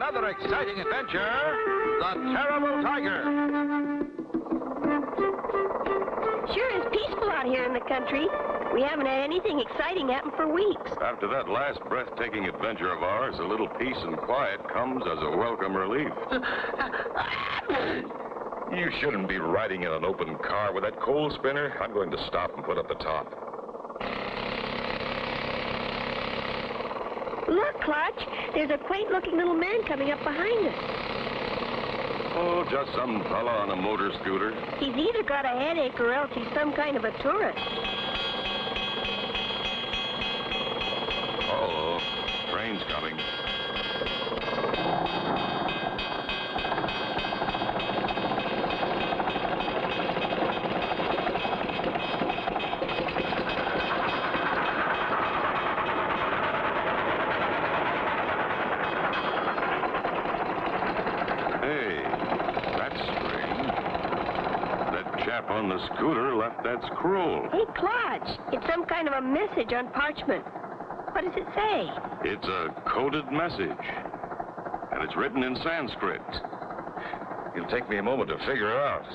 another exciting adventure, The Terrible Tiger. Sure is peaceful out here in the country. We haven't had anything exciting happen for weeks. After that last breathtaking adventure of ours, a little peace and quiet comes as a welcome relief. You shouldn't be riding in an open car with that coal spinner. I'm going to stop and put up the top. Look, Clutch, there's a quaint-looking little man coming up behind us. Oh, just some fella on a motor scooter. He's either got a headache or else he's some kind of a tourist. Uh-oh, train's coming. On the scooter left that scroll. Hey, Clutch, it's some kind of a message on parchment. What does it say? It's a coded message, and it's written in Sanskrit. It'll take me a moment to figure it out.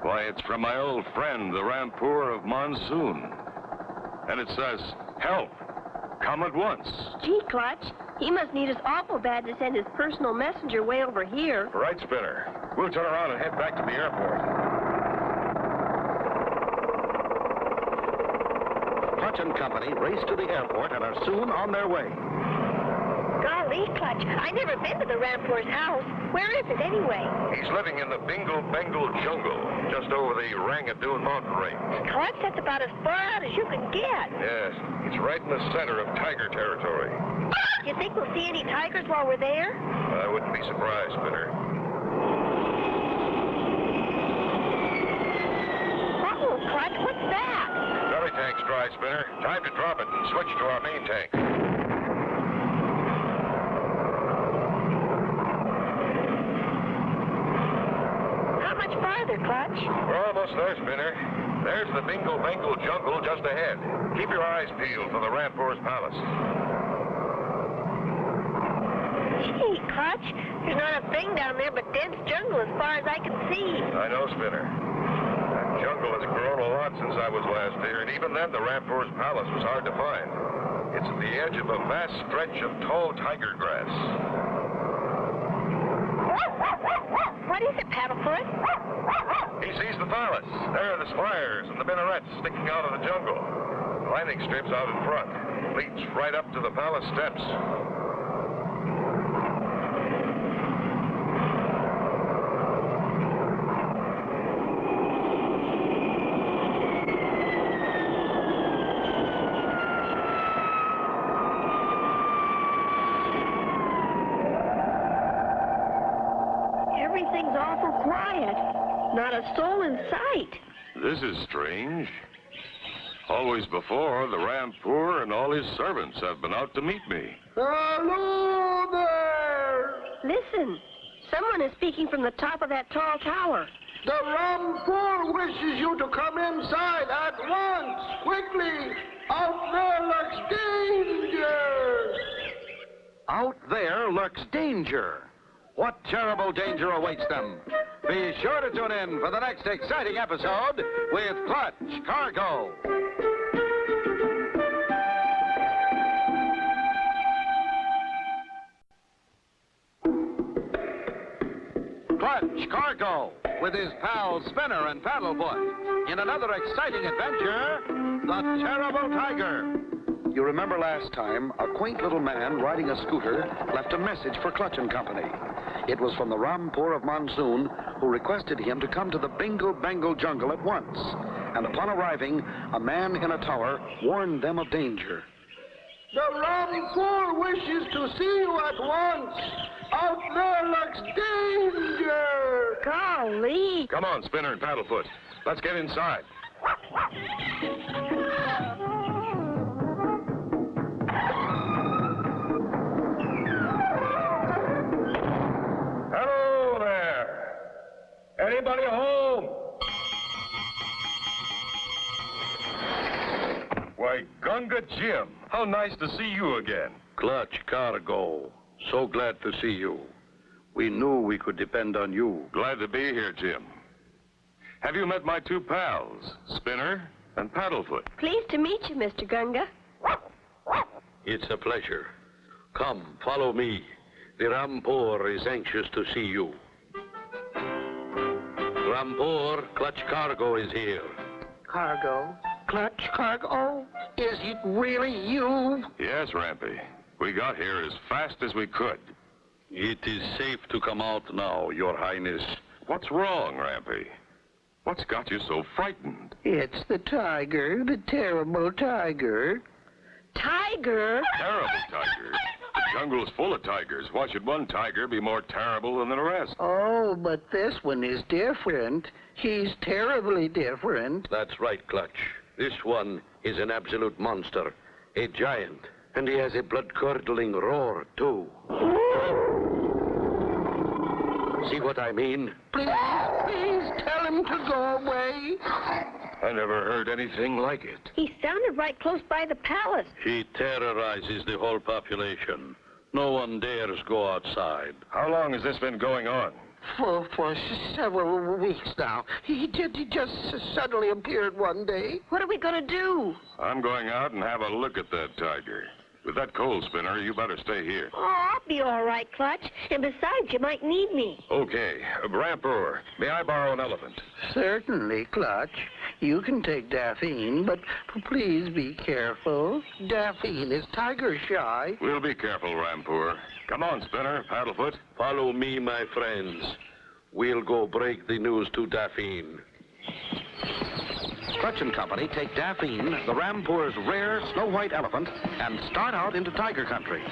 Why, it's from my old friend, the Rampur of Monsoon. And it says, help, come at once. Gee, Clutch, he must need us awful bad to send his personal messenger way over here. Right, Spinner. We'll turn around and head back to the airport. Clutch and Company race to the airport and are soon on their way. Golly, Clutch, I've never been to the Rampur's house. Where is it, anyway? He's living in the Bingle-Bengal jungle, just over the Rangadoon mountain range. Clutch, that's about as far out as you can get. Yes, it's right in the center of tiger territory. Do you think we'll see any tigers while we're there? I wouldn't be surprised, Spinner. Uh-oh, Clutch, what's that? Belly tank's dry, Spinner. Time to drop it and switch to our main tank. How much farther, Clutch? We're almost there, Spinner. There's the Bingle-Bengal jungle just ahead. Keep your eyes peeled for the Rampur's palace. Gee, Clutch, there's not a thing down there but dense jungle as far as I can see. I know, Spinner. That jungle has grown a lot since I was last there, and even then the Rampur's palace was hard to find. It's at the edge of a vast stretch of tall tiger grass. What is it, Paddlefoot? He sees the palace. There are the spires and the minarets sticking out of the jungle. The landing strip's out in front. Leads right up to the palace steps. Everything's awful quiet. Not a soul in sight. This is strange. Always before, the Rampur and all his servants have been out to meet me. Hello there! Listen, someone is speaking from the top of that tall tower. The Rampur wishes you to come inside at once, quickly. Out there lurks danger. Out there lurks danger. What terrible danger awaits them? Be sure to tune in for the next exciting episode with Clutch Cargo. Clutch Cargo with his pals Spinner and Paddlefoot in another exciting adventure, The Terrible Tiger. You remember last time, a quaint little man riding a scooter left a message for Clutch and Company. It was from the Rampur of Monsoon, who requested him to come to the Bingle-Bengal jungle at once. And upon arriving, a man in a tower warned them of danger. The Rampur wishes to see you at once. Out there lurks danger. Golly. Come on, Spinner and Paddlefoot. Let's get inside. Hello there. Anybody home? Why, Gunga Jim, how nice to see you again. Clutch Cargo. So glad to see you. We knew we could depend on you. Glad to be here, Jim. Have you met my two pals, Spinner and Paddlefoot? Pleased to meet you, Mr. Gunga. It's a pleasure. Come, follow me. The Rampur is anxious to see you. Rampur, Clutch Cargo is here. Cargo? Clutch Cargo? Is it really you? Yes, Rampy. We got here as fast as we could. It is safe to come out now, Your Highness. What's wrong, Rampy? What's got you so frightened? It's the tiger, the terrible tiger. Tiger? Terrible tiger. The jungle's full of tigers. Why should one tiger be more terrible than the rest? Oh, but this one is different. He's terribly different. That's right, Clutch. This one is an absolute monster, a giant, and he has a blood-curdling roar, too. See what I mean? Please tell him to go away. I never heard anything like it. He sounded right close by the palace. He terrorizes the whole population. No one dares go outside. How long has this been going on? For several weeks now. He just suddenly appeared one day. What are we going to do? I'm going out and have a look at that tiger. With that coal spinner, you better stay here. Oh, I'll be all right, Clutch. And besides, you might need me. Okay. Rampur, may I borrow an elephant? Certainly, Clutch. You can take Daphne, but please be careful. Daphne is tiger shy. We'll be careful, Rampur. Come on, Spinner, Paddlefoot. Follow me, my friends. We'll go break the news to Daphne. Clutch and Company take Daphne, the Rampur's rare snow-white elephant, and start out into tiger country.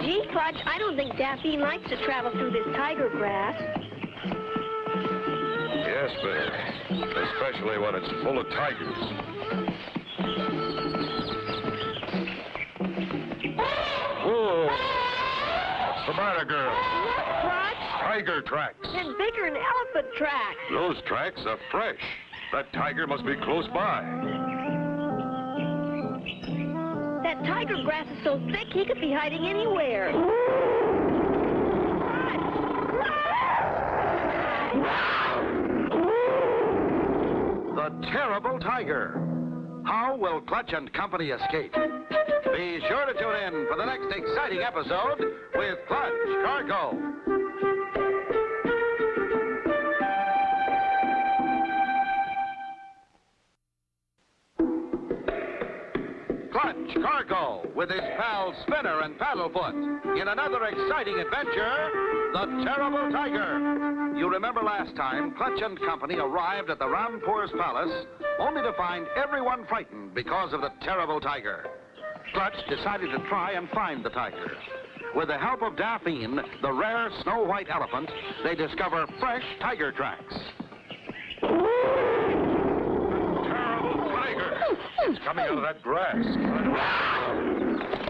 Gee, Clutch, I don't think Daphne likes to travel through this tiger grass. Yes, Spinner. Especially when it's full of tigers. Whoa! What's the matter, girl? Look, Clutch. Tiger tracks. They're bigger than elephant tracks. Those tracks are fresh. That tiger must be close by. That tiger grass is so thick, he could be hiding anywhere. The terrible tiger. How will Clutch and Company escape? Be sure to tune in for the next exciting episode with Clutch Cargo. Clutch Cargo with his pals Spinner and Paddlefoot in another exciting adventure, The Terrible Tiger. You remember last time, Clutch and Company arrived at the Rampur's palace only to find everyone frightened because of the terrible tiger. Clutch decided to try and find the tiger. With the help of Daphne, the rare snow-white elephant, they discover fresh tiger tracks. It's coming out of that grass.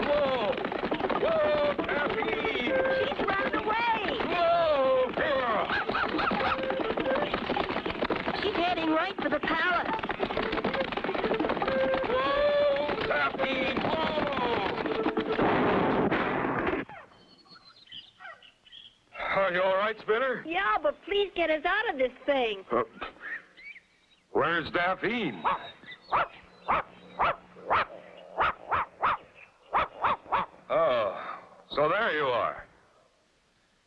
Whoa! Whoa, Daphne! She's running away. Whoa! She's heading right for the palace. Whoa, Daphne! Whoa! Are you all right, Spinner? Yeah, but please get us out of this thing. Where's Daphne? Oh, so there you are.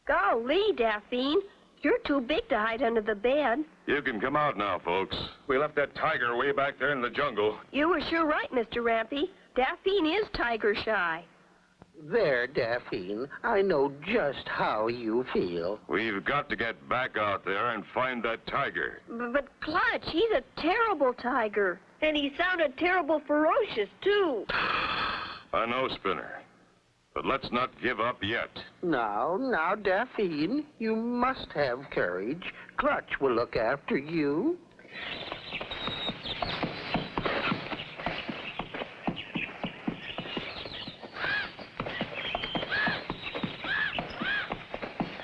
Golly, Daphne, you're too big to hide under the bed. You can come out now, folks. We left that tiger way back there in the jungle. You were sure right, Mr. Rampy. Daphne is tiger shy. There, Daphne. I know just how you feel. We've got to get back out there and find that tiger. But Clutch, he's a terrible tiger. And he sounded terrible ferocious, too. I know, Spinner. But let's not give up yet. Now, Daphne, you must have courage. Clutch will look after you.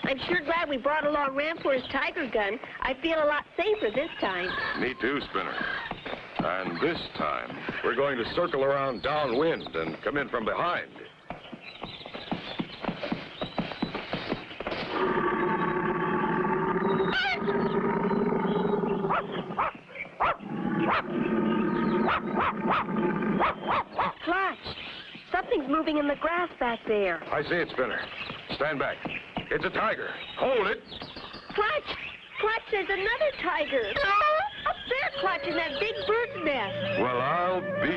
I'm sure glad we brought along Rampur's tiger gun. I feel a lot safer this time. Me too, Spinner. And this time, we're going to circle around downwind and come in from behind. something in the grass back there. I see it, Spinner. Stand back. It's a tiger. Hold it. Clutch! Clutch, there's another tiger. Up there, Clutch, in that big bird's nest. Well, I'll be.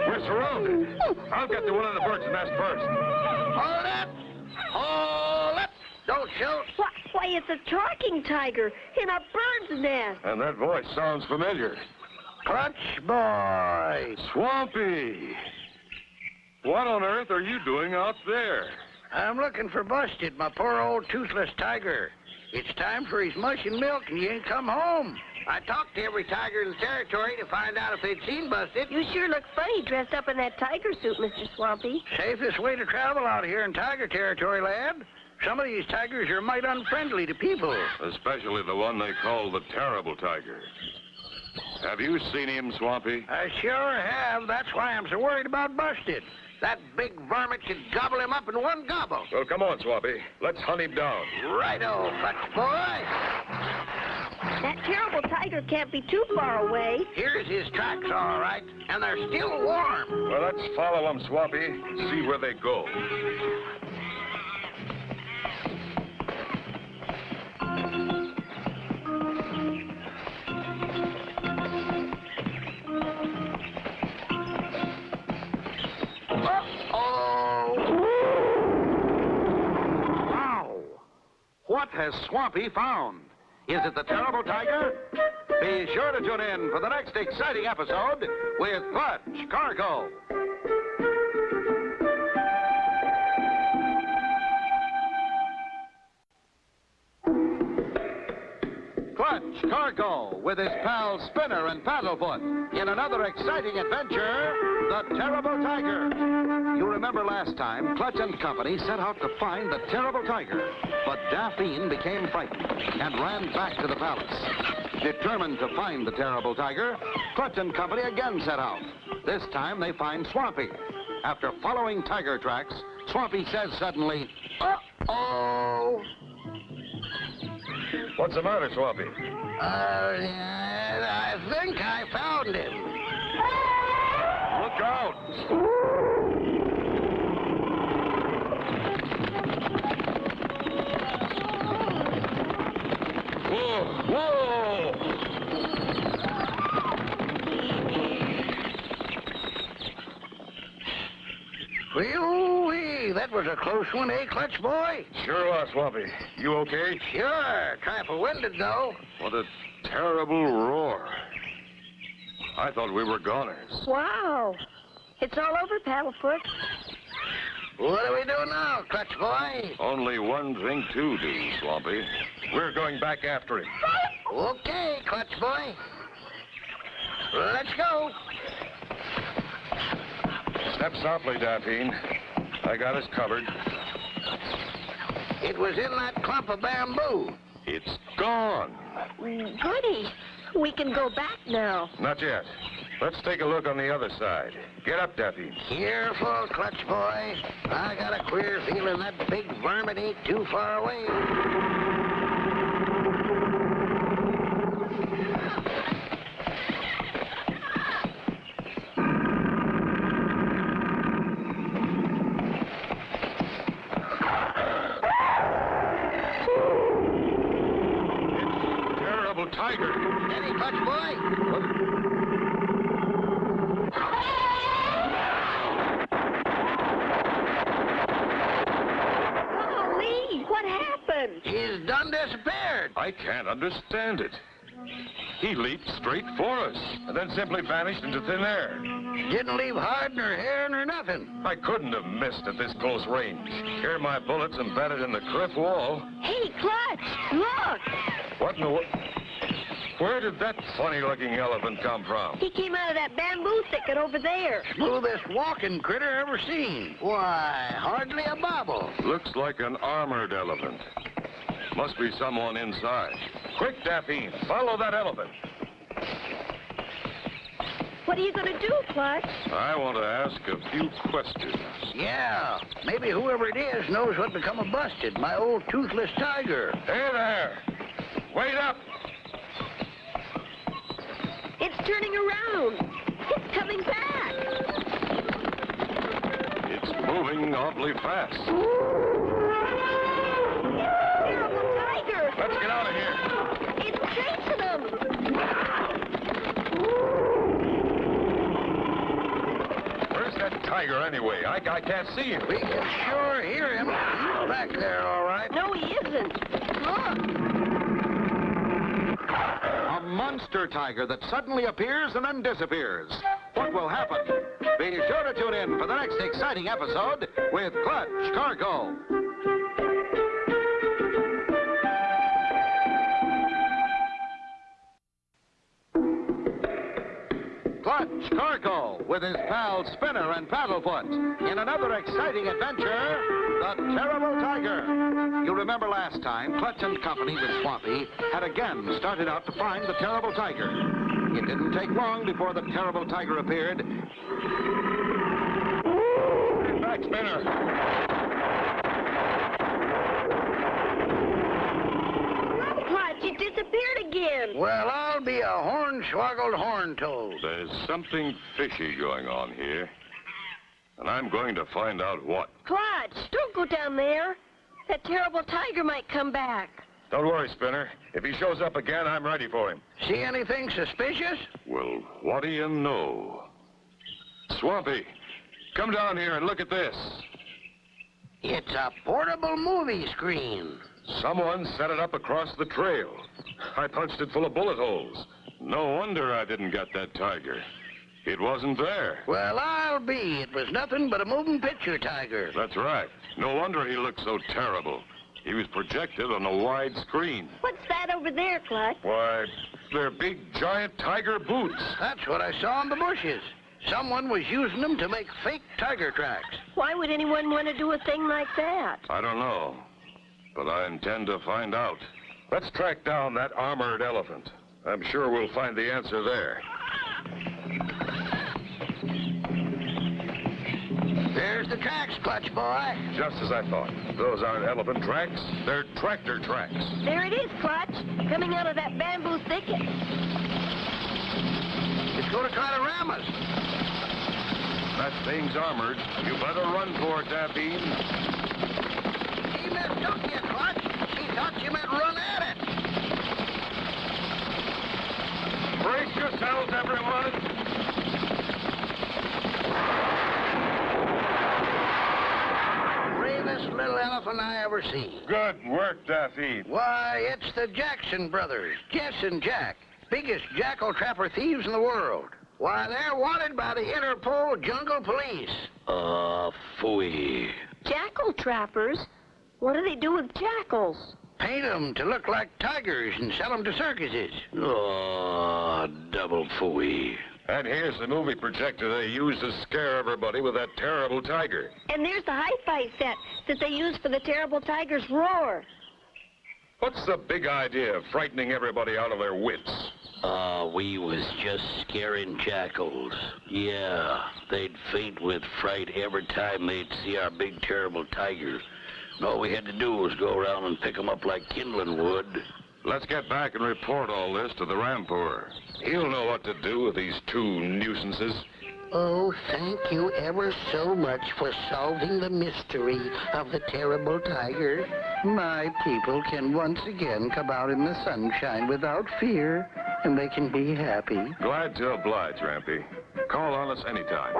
We're surrounded. I'll get to one of the bird's nest first. Hold it! Hold it! Don't shoot! Why, it's a talking tiger in a bird's nest. And that voice sounds familiar. Clutch boy! Swampy! What on earth are you doing out there? I'm looking for Busted, my poor old toothless tiger. It's time for his mush and milk, and he ain't come home. I talked to every tiger in the territory to find out if they'd seen Busted. You sure look funny dressed up in that tiger suit, Mr. Swampy. Safest way to travel out here in tiger territory, lad. Some of these tigers are might unfriendly to people. Especially the one they call the Terrible Tiger. Have you seen him, Swampy? I sure have. That's why I'm so worried about Busted. That big varmint could gobble him up in one gobble. Well, come on, Swampy. Let's hunt him down. Righto, Clutch boy. That terrible tiger can't be too far away. Here's his tracks, all right, and they're still warm. Well, let's follow them, Swampy, and see where they go. What has Swampy found? Is it the Terrible Tiger? Be sure to tune in for the next exciting episode with Clutch Cargo. Clutch Cargo with his pals Spinner and Paddlefoot in another exciting adventure, The Terrible Tiger. You remember last time, Clutch and Company set out to find the Terrible Tiger, but Daphne became frightened and ran back to the palace. Determined to find the Terrible Tiger, Clutch and Company again set out. This time they find Swampy. After following tiger tracks, Swampy says suddenly, "Uh-oh!" What's the matter, Swampy? I think I found him. Look out! Whoa! Whoa! Whee-oo-wee, that was a close one, eh, Clutch boy? Sure was, Swampy. You okay? Sure, trifle winded, though. What a terrible roar. I thought we were goners. Wow. It's all over, Paddlefoot. What do we do now, Clutch boy? Only one thing to do, Swampy. We're going back after him. Okay, Clutch boy. Let's go. Step softly, Daphne. I got us covered. It was in that clump of bamboo. It's gone. Goody. We can go back now. Not yet. Let's take a look on the other side. Get up, Daphne. Careful, Clutch boy. I got a queer feeling that big varmint ain't too far away. Tiger. Steady, Clutch boy. Golly, what happened? He's done disappeared. I can't understand it. He leaped straight for us, and then simply vanished into thin air. Didn't leave hide nor hair nor nothing. I couldn't have missed at this close range. Here my bullets embedded in the cliff wall. Hey, Clutch, look. What in the world? Where did that funny-looking elephant come from? He came out of that bamboo thicket over there. Smoothest walking critter ever seen. Why, hardly a bobble. Looks like an armored elephant. Must be someone inside. Quick, Daphne, follow that elephant. What are you going to do, Clutch? I want to ask a few questions. Yeah, maybe whoever it is knows what become of Busted, my old toothless tiger. Hey there! Wait up! It's turning around. It's coming back. It's moving awfully fast. Terrible tiger! Let's get out of here. It's chasing them! Where's that tiger anyway? I can't see him. We can sure hear him. He's back there, all right. No, he isn't. Look! A monster tiger that suddenly appears and then disappears. What will happen? Be sure to tune in for the next exciting episode with Clutch Cargo. Clutch Cargo with his pals Spinner and Paddlefoot in another exciting adventure, The Terrible Tiger. You remember last time, Clutch and Company with Swampy had again started out to find the Terrible Tiger. It didn't take long before the Terrible Tiger appeared. Get back, Spinner. Clutch, it disappeared again. Well, I'll be a hornswoggled horn-toad. There's something fishy going on here. And I'm going to find out what. Clutch, don't go down there. That terrible tiger might come back. Don't worry, Spinner. If he shows up again, I'm ready for him. See anything suspicious? Well, what do you know? Swampy, come down here and look at this. It's a portable movie screen. Someone set it up across the trail. I punched it full of bullet holes. No wonder I didn't get that tiger. It wasn't there. Well, I'll be. It was nothing but a moving picture tiger. That's right. No wonder he looked so terrible. He was projected on a wide screen. What's that over there, Clutch? Why, they're big, giant tiger boots. That's what I saw in the bushes. Someone was using them to make fake tiger tracks. Why would anyone want to do a thing like that? I don't know, but I intend to find out. Let's track down that armored elephant. I'm sure we'll find the answer there. There's the tracks, Clutch boy. Just as I thought. Those aren't elephant tracks. They're tractor tracks. There it is, Clutch, coming out of that bamboo thicket. It's going to try to ram us. That thing's armored. You better run for it, Daffy. He mistook you, Clutch. He thought you meant run at it. Brace yourselves, everyone. Bravest little elephant I ever seen. Good work, Daffy. Why, it's the Jackson brothers, Jess and Jack. Biggest jackal trapper thieves in the world. Why, they're wanted by the Interpol Jungle Police. Phooey. Jackal trappers? What do they do with jackals? Paint 'em to look like tigers and sell 'em to circuses. Double phooey. And here's the movie projector they used to scare everybody with that terrible tiger. And there's the hi-fi set that they use for the terrible tiger's roar. What's the big idea of frightening everybody out of their wits? We was just scaring jackals. Yeah, they'd faint with fright every time they'd see our big, terrible tiger. And all we had to do was go around and pick 'em up like kindling wood. Let's get back and report all this to the Rampur. He'll know what to do with these two nuisances. Oh, thank you ever so much for solving the mystery of the terrible tiger. My people can once again come out in the sunshine without fear, and they can be happy. Glad to oblige, Rampy. Call on us anytime.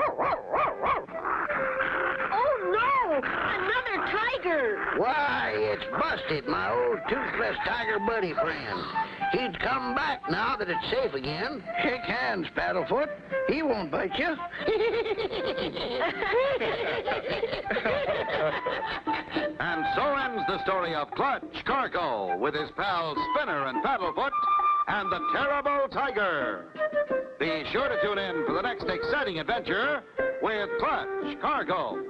Oh, no! Another tiger! Why, it's Busted, my old toothless tiger buddy friend. He'd come back now that it's safe again. Shake hands, Paddlefoot. He won't bite you. And so ends the story of Clutch Cargo with his pals Spinner and Paddlefoot and the Terrible Tiger. Be sure to tune in for the next exciting adventure with Clutch Cargo.